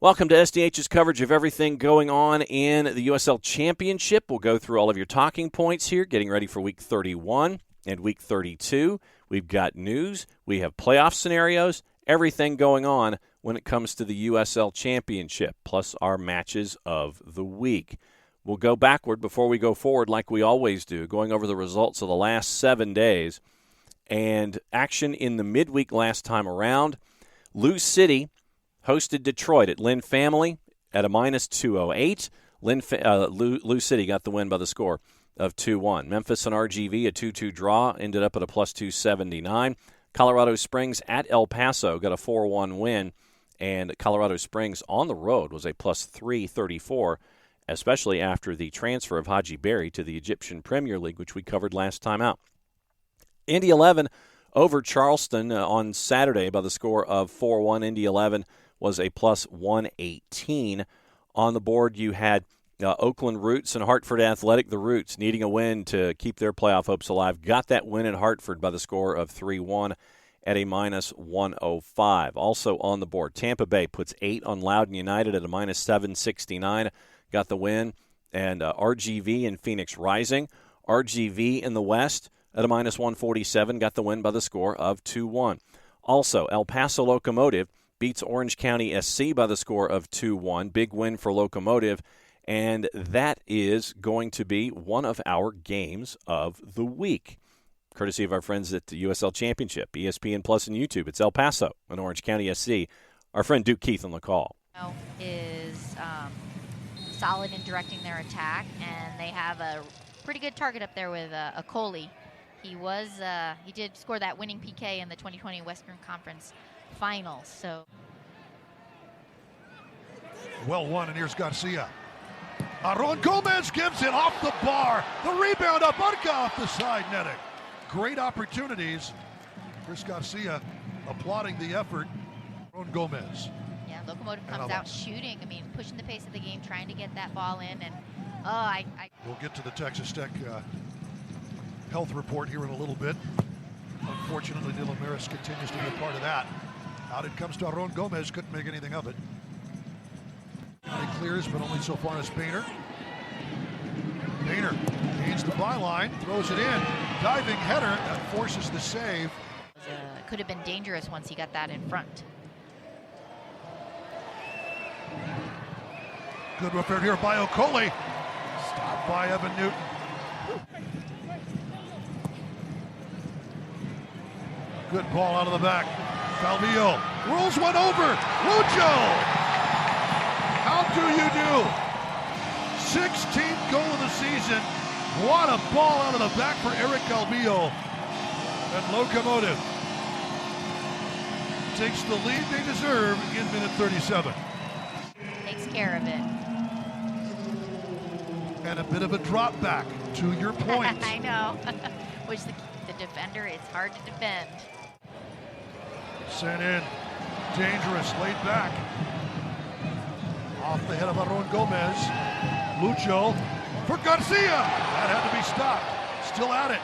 Welcome to SDH's coverage of everything going on in the USL Championship. We'll go through all of your talking points here, getting ready for Week 31 and Week 32. We've got news. We have playoff scenarios, everything going on when it comes to the USL Championship, plus our matches of the week. We'll go backward before we go forward like we always do, going over the results of the last 7 days. And action in the midweek last time around. Lou City hosted Detroit at Lynn Family at a minus 208. Lou City got the win by the score of 2-1. Memphis and RGV, a 2-2 draw, ended up at a plus 279. Colorado Springs at El Paso got a 4-1 win, and Colorado Springs on the road was a plus 334, especially after the transfer of Haji Berry to the Egyptian Premier League, which we covered last time out. Indy 11 over Charleston on Saturday by the score of 4-1. Indy 11 was a plus 118. On the board, you had Oakland Roots and Hartford Athletic. The Roots needing a win to keep their playoff hopes alive. Got that win in Hartford by the score of 3-1 at a minus 105. Also on the board, Tampa Bay puts 8 on Loudoun United at a minus 769. Got the win. And RGV and Phoenix Rising. RGV in the West at a minus 147. Got the win by the score of 2-1. Also, El Paso Locomotive beats Orange County SC by the score of 2-1. Big win for Locomotive, and that is going to be one of our games of the week, courtesy of our friends at the USL Championship, ESPN Plus and YouTube. It's El Paso and Orange County SC. Our friend Duke Keith on the call. Is solid in directing their attack, and they have a pretty good target up there with Coley. He did score that winning PK in the 2020 Western Conference Finals. So well won, and here's Garcia. Aaron Gomez gives it off the bar. The rebound, Abarca off the side netting. Great opportunities. Chris Garcia applauding the effort. Aaron Gomez. Yeah, Locomotive comes out shooting. I mean, pushing the pace of the game, trying to get that ball in. And we'll get to the Texas Tech health report here in a little bit. Unfortunately, Dylan Maris continues to be a part of that. Out it comes to Aaron Gomez, couldn't make anything of it. He clears, but only so far as Boehner. Boehner gains the byline, throws it in. Diving header that forces the save. Could have been dangerous once he got that in front. Good repair here by Okoli. Stopped by Evan Newton. Good ball out of the back. Calvillo rolls one over. Lucho! How do you do? 16th goal of the season. What a ball out of the back for Eric Calvillo. And Locomotive takes the lead they deserve in minute 37. Takes care of it. And a bit of a drop back, to your point. I know. Which the defender, it's hard to defend. Sent in, dangerous, laid back. Off the head of Aaron Gomez. Lucho for Garcia. That had to be stopped. Still at it.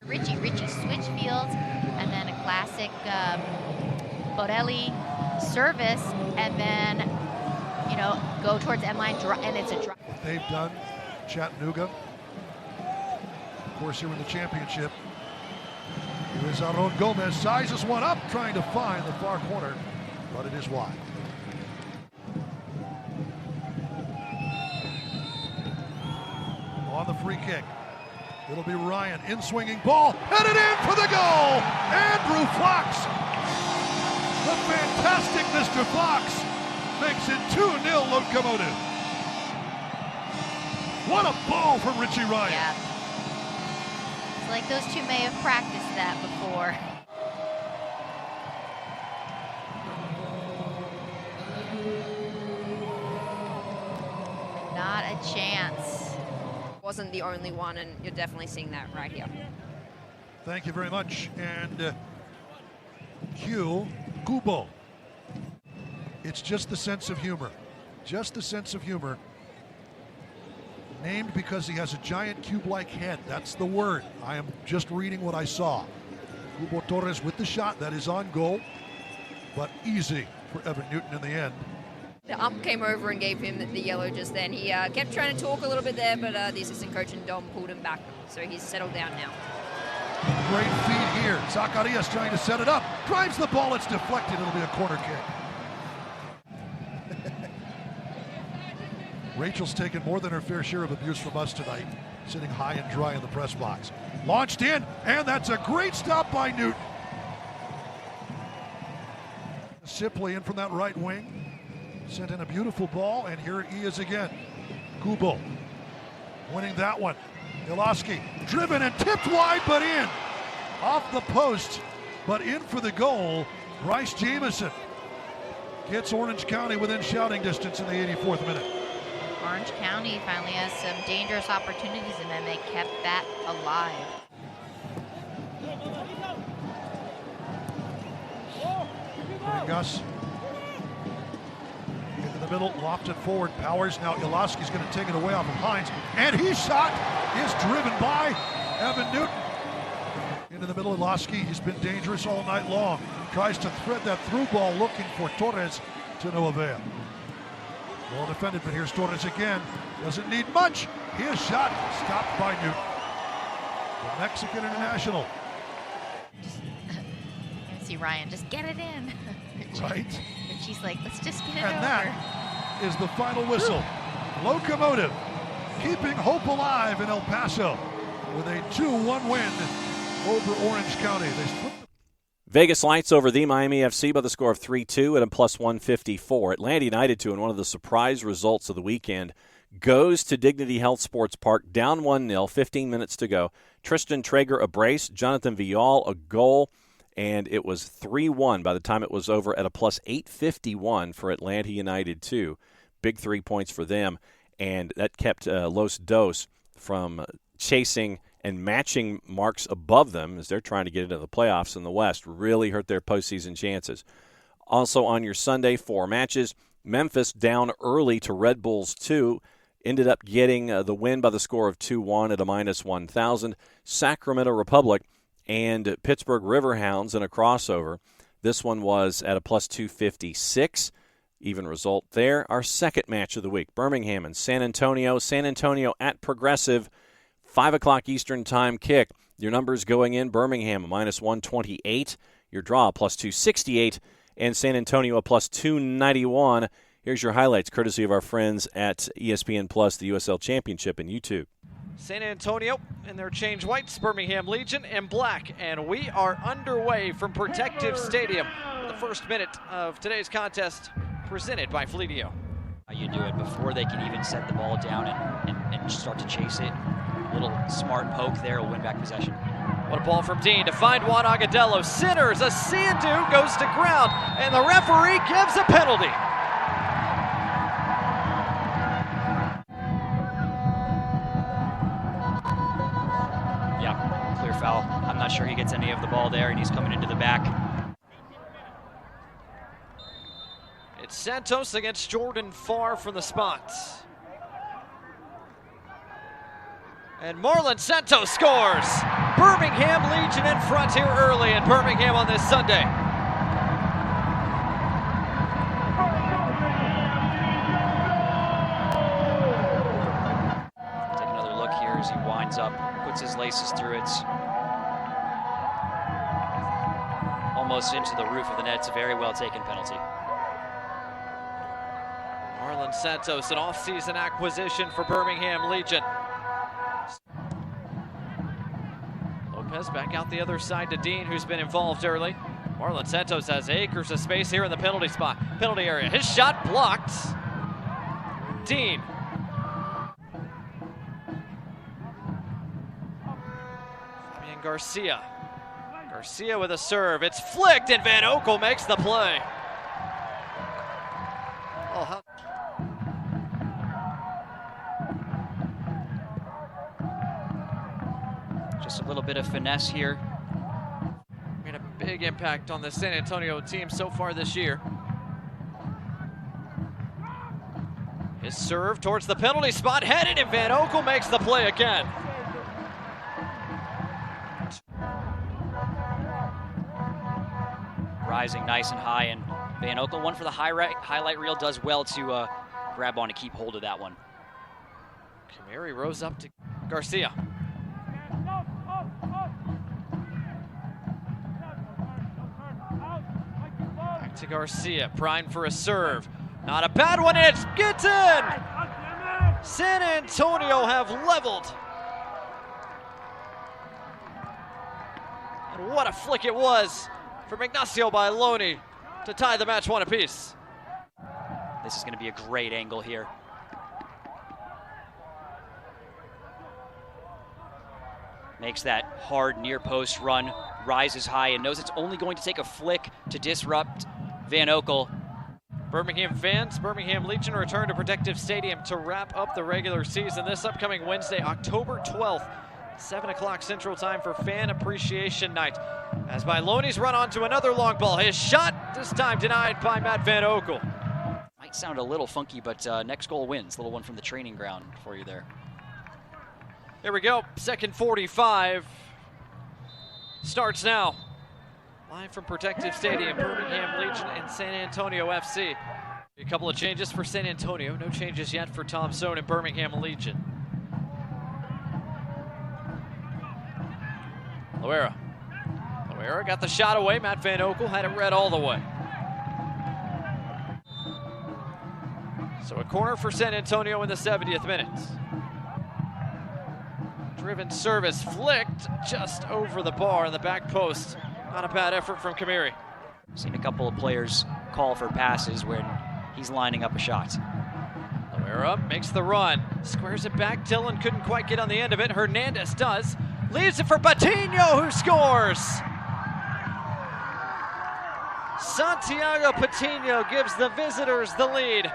Richie switch fields, and then a classic Borelli service, and then, go towards end line, and it's a drop. What they've done, Chattanooga, of course, here in the championship. Here's Aaron Gomez, sizes one up, trying to find the far corner, but it is wide. On the free kick, it'll be Ryan, in-swinging ball, headed in for the goal! Andrew Fox! The fantastic Mr. Fox makes it 2-0 Locomotive. What a ball from Richie Ryan. Yeah. It's like those two may have practiced that before. Not a chance. Wasn't the only one, and you're definitely seeing that right here. Thank you very much. And Q Kubo. It's just the sense of humor. Just the sense of humor. Named because he has a giant cube-like head. That's the word. I am just reading what I saw. Kubo Torres with the shot that is on goal, but easy for Evan Newton in the end. The ump came over and gave him the yellow just then. He kept trying to talk a little bit there, but the assistant coach and Dom pulled him back, so he's settled down now. Great feed here. Zacarias trying to set it up. Drives the ball. It's deflected. It'll be a corner kick. Rachel's taken more than her fair share of abuse from us tonight, sitting high and dry in the press box. Launched in, and that's a great stop by Newton. Sipley in from that right wing. Sent in a beautiful ball, and here he is again. Kubo winning that one. Iloski driven and tipped wide, but in. Off the post, but in for the goal. Bryce Jamieson gets Orange County within shouting distance in the 84th minute. Orange County finally has some dangerous opportunities, and then they kept that alive. Gus into the middle, lofted forward. Powers, now Iloski's going to take it away off of Hines, and his shot is driven by Evan Newton. Into the middle, Iloski, he's been dangerous all night long. Tries to thread that through ball, looking for Torres, to no avail. Well defended, but here's Torres again. Doesn't need much. His shot stopped by Newton. The Mexican international. I see Ryan, just get it in. Right. And she's like, let's just get it And over. that is the final whistle. Locomotive keeping hope alive in El Paso with a 2-1 win over Orange County. Vegas Lights over the Miami FC by the score of 3-2 at a plus 154. Atlanta United, in one of the surprise results of the weekend, goes to Dignity Health Sports Park, down 1-0, 15 minutes to go. Tristan Traeger a brace, Jonathan Vial a goal, and it was 3-1 by the time it was over at a plus 851 for Atlanta United 2. Big 3 points for them, and that kept Los Dos from chasing and matching marks above them as they're trying to get into the playoffs in the West. Really hurt their postseason chances. Also on your Sunday, 4 matches. Memphis down early to Red Bulls 2. Ended up getting the win by the score of 2-1 at a minus 1,000. Sacramento Republic and Pittsburgh Riverhounds in a crossover. This one was at a plus 256. Even result there. Our second match of the week, Birmingham and San Antonio. San Antonio at Progressive. 5 o'clock Eastern time kick. Your numbers going in, Birmingham a minus 128. Your draw plus 268. And San Antonio a plus 291. Here's your highlights, courtesy of our friends at ESPN Plus, the USL Championship and YouTube. San Antonio in their change whites, Birmingham Legion in black. And we are underway from Protective Stadium for the first minute of today's contest, presented by Fleetio. You do it before they can even set the ball down and start to chase it. A little smart poke there will win back possession. What a ball from Dean to find Juan Agadello. Centers, a Sandu goes to ground, and the referee gives a penalty. Yeah, clear foul. I'm not sure he gets any of the ball there, and he's coming into the back. It's Santos against Jordan Farr from the spot. And Marlon Santos scores. Birmingham Legion in front here early in Birmingham on this Sunday. Take another look here as he winds up, puts his laces through it. Almost into the roof of the net. It's a very well taken penalty. Marlon Santos, an off-season acquisition for Birmingham Legion. Lopez back out the other side to Dean, who's been involved early. Marlon Santos has acres of space here in the penalty spot, penalty area. His shot blocked. Dean. Fabian Garcia. Garcia with a serve. It's flicked, and Van Oekel makes the play. Oh, how Just a little bit of finesse here. made a big impact on the San Antonio team so far this year. His serve towards the penalty spot, headed, and Van Oekel makes the play again. Rising nice and high and Van Oekel, one for the highlight reel, does well to grab on and keep hold of that one. Kamiri rose up to Garcia. Back to Garcia, primed for a serve. Not a bad one, it's gets in! San Antonio have leveled. And what a flick it was from Ignacio Bailoni to tie the match one apiece. This is going to be a great angle here. Makes that hard near post run, rises high, and knows it's only going to take a flick to disrupt Van Oekel. Birmingham fans, Birmingham Legion return to Protective Stadium to wrap up the regular season this upcoming Wednesday, October 12th, 7 o'clock Central Time for Fan Appreciation Night. As Bailoni's run onto another long ball. His shot, this time denied by Matt Van Oekel. Might sound a little funky, but next goal wins. Little one from the training ground for you there. Here we go, second 45 starts now. Live from Protective Stadium, Birmingham Legion and San Antonio FC. A couple of changes for San Antonio, no changes yet for Tom Sohn and Birmingham Legion. Loera got the shot away. Matt Van Oekel had it read all the way. So a corner for San Antonio in the 70th minute. Driven service flicked just over the bar in the back post. Not a bad effort from Kamiri. Seen a couple of players call for passes when he's lining up a shot. Loera makes the run, squares it back. Dillon couldn't quite get on the end of it. Hernandez does. Leaves it for Patino, who scores. Santiago Patino gives the visitors the lead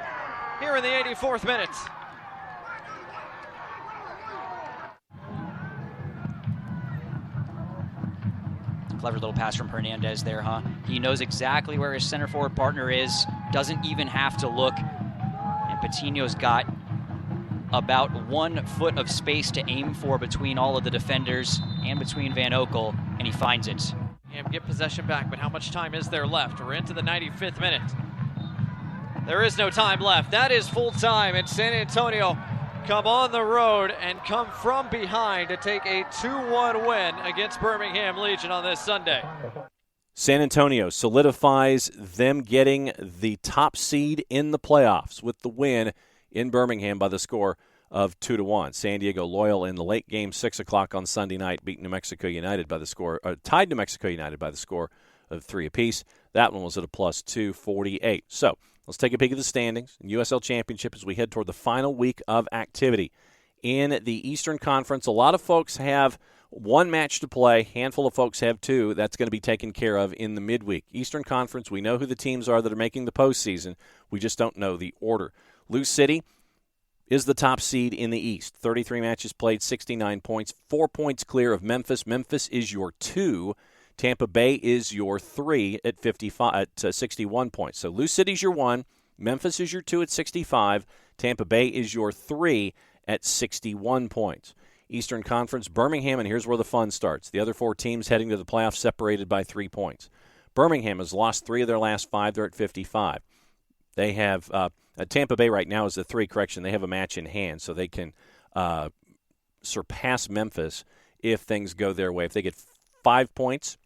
here in the 84th minute. Clever little pass from Hernandez there, huh? He knows exactly where his center forward partner is, doesn't even have to look. And Patino's got about 1 foot of space to aim for between all of the defenders and between Van Oekel, and he finds it. And get possession back, but how much time is there left? We're into the 95th minute. There is no time left. That is full time, and San Antonio come on the road and come from behind to take a 2-1 win against Birmingham Legion on this Sunday. San Antonio solidifies them getting the top seed in the playoffs with the win in Birmingham by the score of 2-1. San Diego Loyal in the late game, 6 o'clock on Sunday night, beat New Mexico United by the score, tied New Mexico United by the score of 3 apiece. That one was at a plus 248. So let's take a peek at the standings in USL Championship as we head toward the final week of activity. In the Eastern Conference, a lot of folks have one match to play. Handful of folks have 2. That's going to be taken care of in the midweek. Eastern Conference, we know who the teams are that are making the postseason. We just don't know the order. Lou City is the top seed in the East. 33 matches played, 69 points, 4 points clear of Memphis. Memphis is your 2. Tampa Bay is your 3 at 61 points. So Lou City's your 1, Memphis is your 2 at 65, Tampa Bay is your 3 at 61 points. Eastern Conference, Birmingham, and here's where the fun starts. The other 4 teams heading to the playoffs separated by 3 points. Birmingham has lost 3 of their last 5. They're at 55. They have Tampa Bay right now is the 3. Correction, they have a match in hand, so they can surpass Memphis if things go their way. If they get 5 points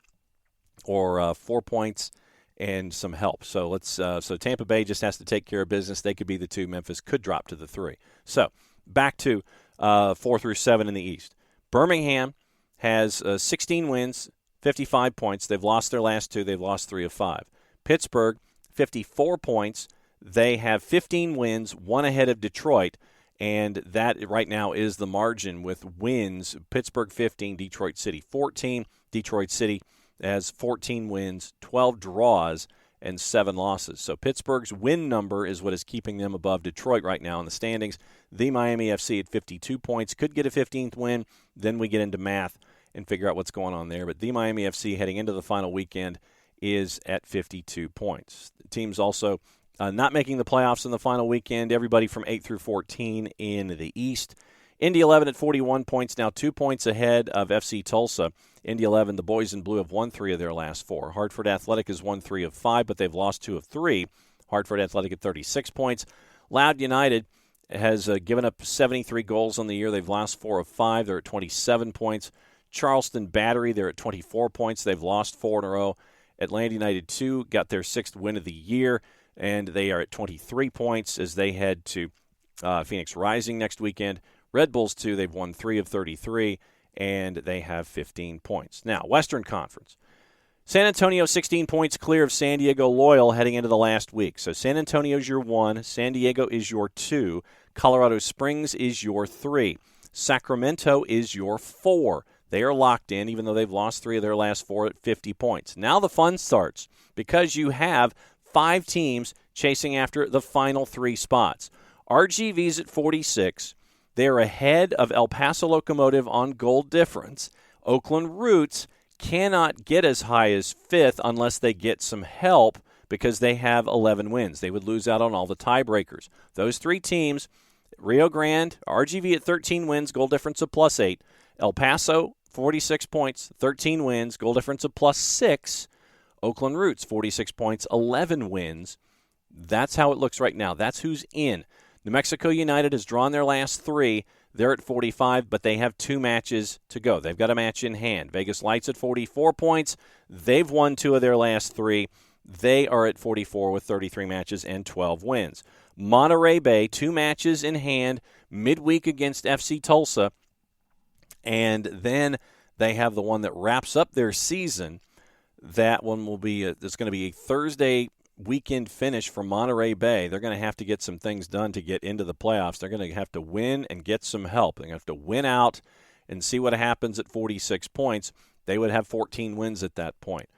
or 4 points and some help. So so Tampa Bay just has to take care of business. They could be the 2. Memphis could drop to the 3. So back to 4 through 7 in the East. Birmingham has 16 wins, 55 points. They've lost their last 2. They've lost 3 of 5. Pittsburgh, 54 points. They have 15 wins, 1 ahead of Detroit, and that right now is the margin with wins. Pittsburgh 15, Detroit City 14. Detroit City has 14 wins, 12 draws, and 7 losses. So Pittsburgh's win number is what is keeping them above Detroit right now in the standings. The Miami FC at 52 points could get a 15th win. Then we get into math and figure out what's going on there. But the Miami FC heading into the final weekend is at 52 points. The team's also not making the playoffs in the final weekend. Everybody from 8 through 14 in the East. Indy 11 at 41 points, now 2 points ahead of FC Tulsa. Indy 11, the boys in blue have won 3 of their last 4. Hartford Athletic has won 3 of 5, but they've lost 2 of 3. Hartford Athletic at 36 points. Loud United has given up 73 goals on the year. They've lost 4 of 5. They're at 27 points. Charleston Battery, they're at 24 points. They've lost 4 in a row. Atlanta United 2 got their 6th win of the year, and they are at 23 points as they head to Phoenix Rising next weekend. Red Bulls 2, they've won 3 of 33, and they have 15 points. Now, Western Conference. San Antonio 16 points clear of San Diego Loyal heading into the last week. So San Antonio's your 1, San Diego is your 2, Colorado Springs is your 3, Sacramento is your 4. They are locked in, even though they've lost 3 of their last 4 at 50 points. Now the fun starts because you have 5 teams chasing after the final 3 spots. RGV's at 46. They're ahead of El Paso Locomotive on goal difference. Oakland Roots cannot get as high as 5th unless they get some help because they have 11 wins. They would lose out on all the tiebreakers. Those 3 teams, Rio Grande, RGV at 13 wins, goal difference of +8. El Paso, 46 points, 13 wins, goal difference of +6. Oakland Roots, 46 points, 11 wins. That's how it looks right now. That's who's in. New Mexico United has drawn their last 3. They're at 45, but they have 2 matches to go. They've got a match in hand. Vegas Lights at 44 points. They've won 2 of their last 3. They are at 44 with 33 matches and 12 wins. Monterey Bay, 2 matches in hand, midweek against FC Tulsa. And then they have the one that wraps up their season. That one will be it's going to be a Thursday weekend finish for Monterey Bay. They're going to have to get some things done to get into the playoffs. They're going to have to win and get some help. They're going to have to win out and see what happens at 46 points. They would have 14 wins at that point.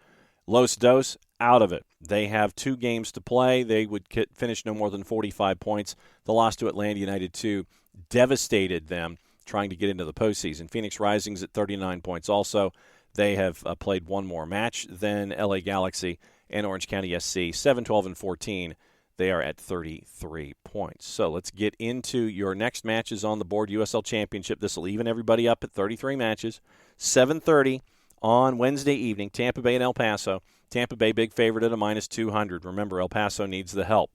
Los Dos, out of it. They have 2 games to play. They would finish no more than 45 points. The loss to Atlanta United 2 devastated them trying to get into the postseason. Phoenix Rising's at 39 points also. They have played 1 more match than LA Galaxy and Orange County SC. 7, 12, and 14. They are at 33 points. So let's get into your next matches on the board. USL Championship. This will even everybody up at 33 matches. 7:30 on Wednesday evening. Tampa Bay and El Paso. Tampa Bay big favorite at a -200. Remember, El Paso needs the help.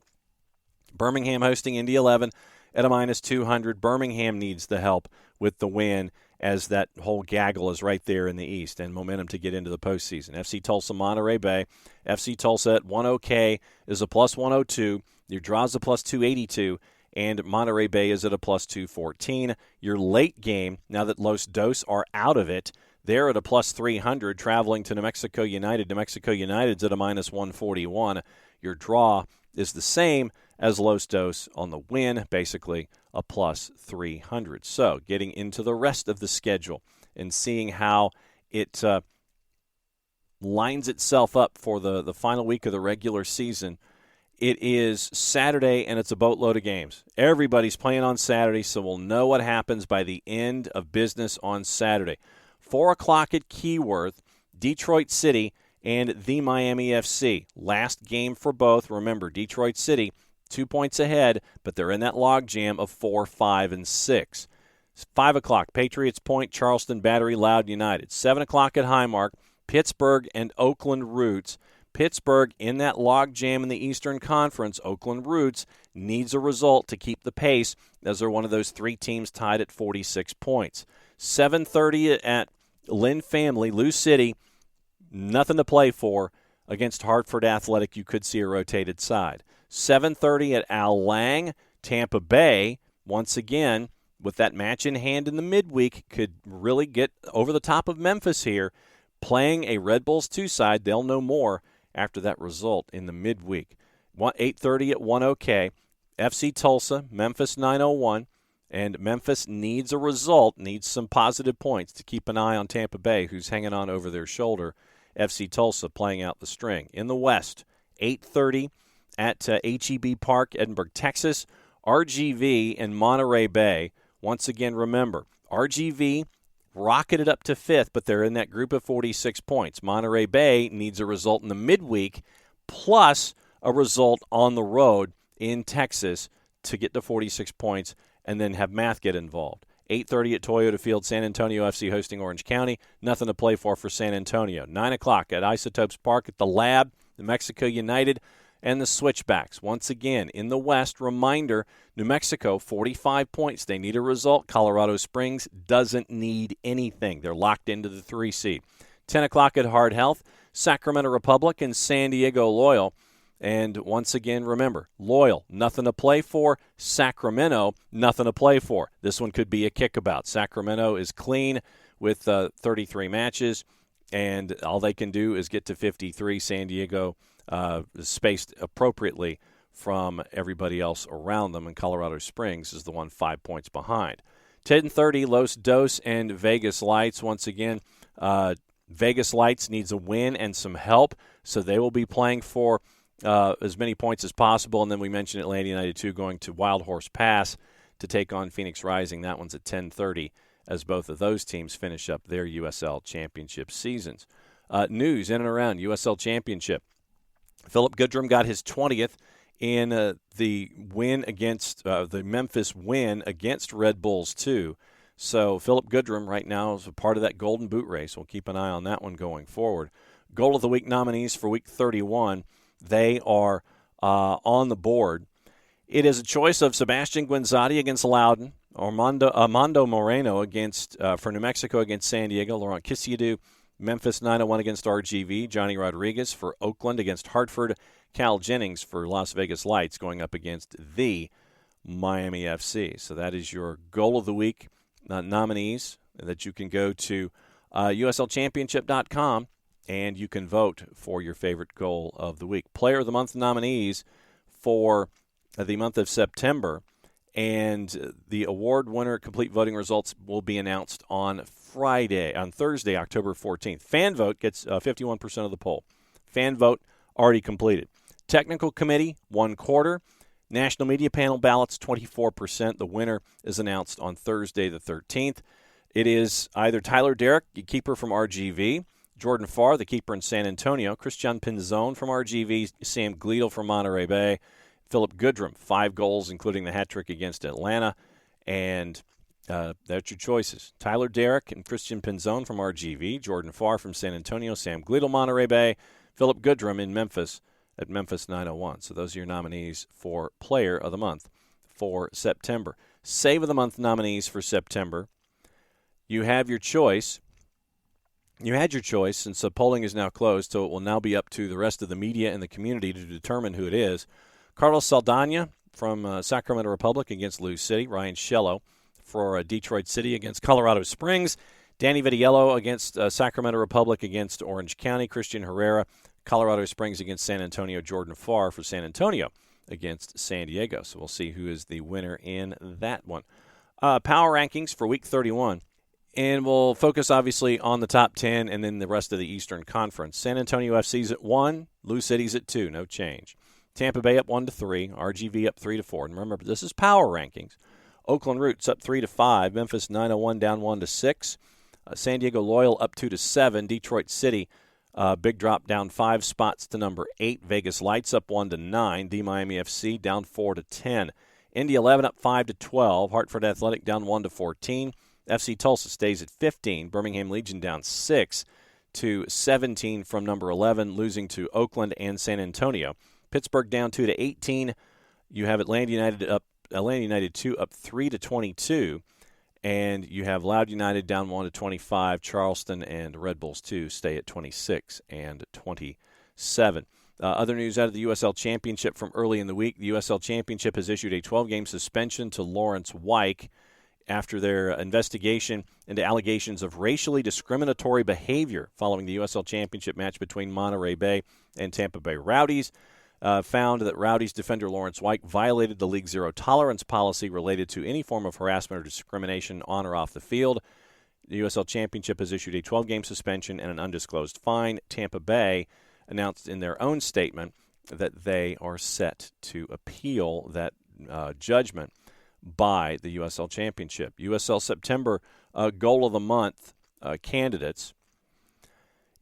Birmingham hosting Indy 11 at a -200. Birmingham needs the help with the win, as that whole gaggle is right there in the East and momentum to get into the postseason. FC Tulsa, Monterey Bay. FC Tulsa at 1-0K is a +102. Your draw's a +282, and Monterey Bay is at a +214. Your late game, now that Los Dos are out of it, they're at a +300, traveling to New Mexico United. New Mexico United's at a -141. Your draw is the same as Los Dos on the win, basically a +300. So getting into the rest of the schedule and seeing how it lines itself up for the final week of the regular season. It is Saturday, and it's a boatload of games. Everybody's playing on Saturday, so we'll know what happens by the end of business on Saturday. 4 o'clock at Keyworth, Detroit City and the Miami FC. Last game for both. Remember, Detroit City 2 points ahead, but they're in that logjam of 4, 5, and 6. 5 o'clock, Patriots Point, Charleston Battery, Loud United. 7 o'clock at Highmark, Pittsburgh and Oakland Roots. Pittsburgh in that logjam in the Eastern Conference. Oakland Roots needs a result to keep the pace, as they're one of those 3 teams tied at 46 points. 7:30 at Lynn Family, Lou City, nothing to play for against Hartford Athletic. You could see a rotated side. 7:30 at Al Lang, Tampa Bay, once again, with that match in hand in the midweek, could really get over the top of Memphis here. Playing a Red Bulls 2 side, they'll know more after that result in the midweek. 8:30 at 1-OK, FC Tulsa, Memphis 901, and Memphis needs a result, needs some positive points to keep an eye on Tampa Bay, who's hanging on over their shoulder. FC Tulsa playing out the string. In the West, 8:30 at HEB Park, Edinburgh, Texas, RGV and Monterey Bay. Once again, remember, RGV rocketed up to 5th, but they're in that group of 46 points. Monterey Bay needs a result in the midweek, plus a result on the road in Texas to get to 46 points, and then have math get involved. 8:30 at Toyota Field, San Antonio FC hosting Orange County. Nothing to play for San Antonio. 9 o'clock at Isotopes Park at the Lab, New Mexico United, and the Switchbacks. Once again, in the West, reminder, New Mexico, 45 points. They need a result. Colorado Springs doesn't need anything. They're locked into the 3 seed. 10 o'clock at Hard Health, Sacramento Republic and San Diego Loyal. And once again, remember, Loyal, nothing to play for. Sacramento, nothing to play for. This one could be a kickabout. Sacramento is clean with 33 matches, and all they can do is get to 53. San Diego is spaced appropriately from everybody else around them, and Colorado Springs is the one 5 points behind. 10:30, Los Dos and Vegas Lights. Once again, Vegas Lights needs a win and some help, so they will be playing for as many points as possible. And then we mentioned Atlanta United 2 going to Wild Horse Pass to take on Phoenix Rising. That one's at 10:30 as both of those teams finish up their USL Championship seasons. News in and around USL Championship. Philip Goodrum got his 20th in the win against the Memphis win against Red Bulls 2. So Philip Goodrum right now is a part of that Golden Boot race. We'll keep an eye on that one going forward. Goal of the Week nominees for Week 31. They are on the board. It is a choice of Sebastian Guinzotti against Loudon, Armando Moreno against for New Mexico against San Diego, Laurent Kisiadou, Memphis 901 against RGV, Johnny Rodriguez for Oakland against Hartford, Cal Jennings for Las Vegas Lights going up against the Miami FC. So that is your Goal of the Week nominees that you can go to USLChampionship.com and you can vote for your favorite goal of the week. Player of the Month nominees for the month of September, and the award winner complete voting results will be announced on Thursday, October 14th. Fan vote gets 51% of the poll. Fan vote already completed. Technical committee, 1/4. National media panel ballots, 24%. The winner is announced on Thursday the 13th. It is either Tyler Derrick, the keeper from RGV, Jordan Farr, the keeper in San Antonio, Christian Pinzon from RGV, Sam Gleadle from Monterey Bay, Philip Goodrum, 5 goals, including the hat trick against Atlanta. And that's your choices. Tyler Derrick and Christian Pinzon from RGV, Jordan Farr from San Antonio, Sam Gleadle, Monterey Bay, Philip Goodrum in Memphis at Memphis 901. So those are your nominees for Player of the Month for September. Save of the Month nominees for September. You have your choice. You had your choice, since the polling is now closed, so it will now be up to the rest of the media and the community to determine who it is. Carlos Saldana from Sacramento Republic against Lou City. Ryan Shello for Detroit City against Colorado Springs. Danny Vitiello against Sacramento Republic against Orange County. Christian Herrera, Colorado Springs against San Antonio. Jordan Farr for San Antonio against San Diego. So we'll see who is the winner in that one. Power rankings for Week 31. And we'll focus, obviously, on the top 10 and then the rest of the Eastern Conference. San Antonio FC's at 1. Lou City's at 2. No change. Tampa Bay up 1-3. RGV up 3-4. And remember, this is power rankings. Oakland Roots up 3-5. Memphis 901 down 1-6. San Diego Loyal up 2-7. Detroit City, big drop down 5 spots to number 8. Vegas Lights up 1-9. D Miami FC down 4-10. Indy 11 up 5-12. Hartford Athletic down 1-14. FC Tulsa stays at 15. Birmingham Legion down 6-17 from number 11, losing to Oakland and San Antonio. Pittsburgh down 2-18. You have Atlanta United 2 up 3-22. And you have Loud United down 1-25. Charleston and Red Bulls 2 stay at 26 and 27. Other news out of the USL Championship from early in the week. The USL Championship has issued a 12-game suspension to Lawrence Wyke after their investigation into allegations of racially discriminatory behavior following the USL Championship match between Monterey Bay and Tampa Bay Rowdies. Found that Rowdies defender Lawrence Wyke violated the League Zero tolerance policy related to any form of harassment or discrimination on or off the field. The USL Championship has issued a 12-game suspension and an undisclosed fine. Tampa Bay announced in their own statement that they are set to appeal that judgment by the USL Championship. USL September Goal of the Month candidates.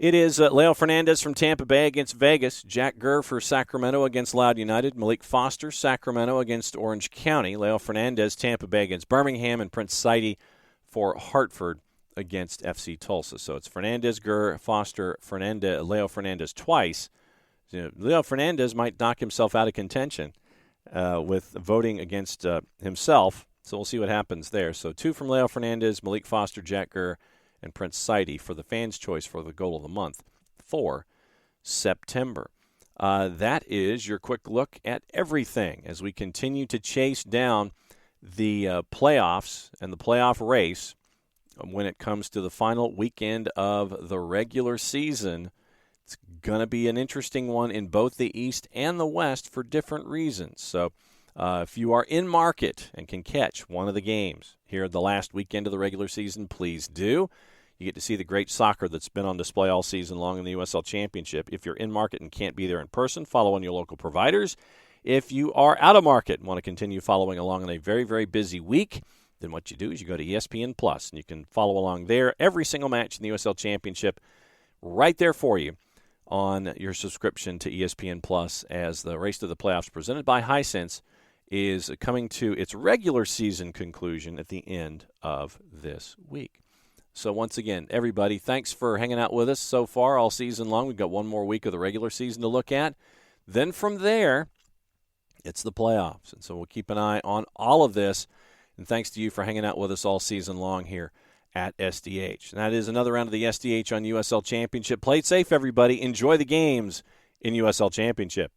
It is Leo Fernandez from Tampa Bay against Vegas. Jack Gurr for Sacramento against Loudoun United. Malik Foster, Sacramento against Orange County. Leo Fernandez, Tampa Bay against Birmingham. And Prince Saidi for Hartford against FC Tulsa. So it's Fernandez, Gurr, Foster, Leo Fernandez twice. Leo Fernandez might knock himself out of contention with voting against himself. So we'll see what happens there. So 2 from Leo Fernandez, Malik Foster, Jack Gurr, and Prince Saidi for the fans' choice for the goal of the month for September. That is your quick look at everything as we continue to chase down the playoffs and the playoff race when it comes to the final weekend of the regular season. It's going to be an interesting one in both the East and the West for different reasons. So if you are in market and can catch one of the games here the last weekend of the regular season, please do. You get to see the great soccer that's been on display all season long in the USL Championship. If you're in market and can't be there in person, follow on your local providers. If you are out of market and want to continue following along on a very, very busy week, then what you do is you go to ESPN Plus, and you can follow along there. Every single match in the USL Championship right there for you on your subscription to ESPN Plus, as the Race to the Playoffs presented by Hisense is coming to its regular season conclusion at the end of this week. So once again, everybody, thanks for hanging out with us so far all season long. We've got one more week of the regular season to look at. Then from there, it's the playoffs. And so we'll keep an eye on all of this. And thanks to you for hanging out with us all season long here at SDH. And that is another round of the SDH on USL Championship. Play it safe, everybody. Enjoy the games in USL Championship.